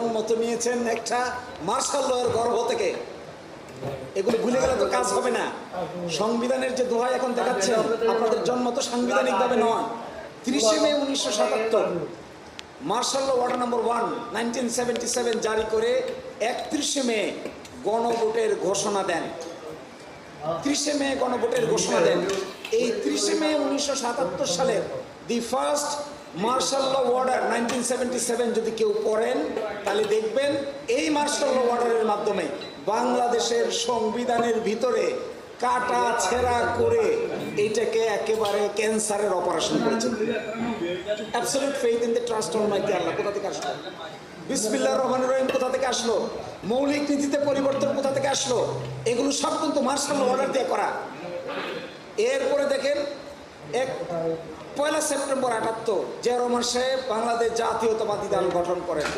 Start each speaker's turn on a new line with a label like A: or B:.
A: জন্ম তো নিয়েছেন একটা মার্শাল লয়ের গর্ভ থেকে, এগুলো ভুলে গেলে তো কাজ হবে না। সংবিধানের যে দোহাই এখন দেখাচ্ছেন, আপনাদের জন্ম তো সাংবিধানিক ভাবে নয়। 30 May 1977 martial law order number 1 1977 জারি করে 31 মে গণভোটের ঘোষণা দেন। 30 মে গণভোটের ঘোষণা দেন। এই 30 মে 1977 সালের the first martial law order 1977 যদি কেউ পড়েন তাহলে দেখবেন এই মার্শাল ল অর্ডারের মাধ্যমে বাংলাদেশের সংবিধানের ভিতরে কাটা ছেঁড়া করে এইটাকে একেবারে ক্যান্সারের অপারেশন করেছেন। Absolute faith in the trust almighty Allah কোথা থেকে আসলো? বিসমিল্লাহির রহমানির রহিম কোথা থেকে আসলো? মৌলিক নীতিতে পরিবর্তন কোথা থেকে আসলো? এগুলো সব কিন্তু মার্শাল ল অর্ডার দিয়ে করা। এরপরে দেখেন 1 সেপ্টেম্বর 78 জিয়া রহমান সাহেব বাংলাদেশ জাতীয়তাবাদী দল গঠন করেন।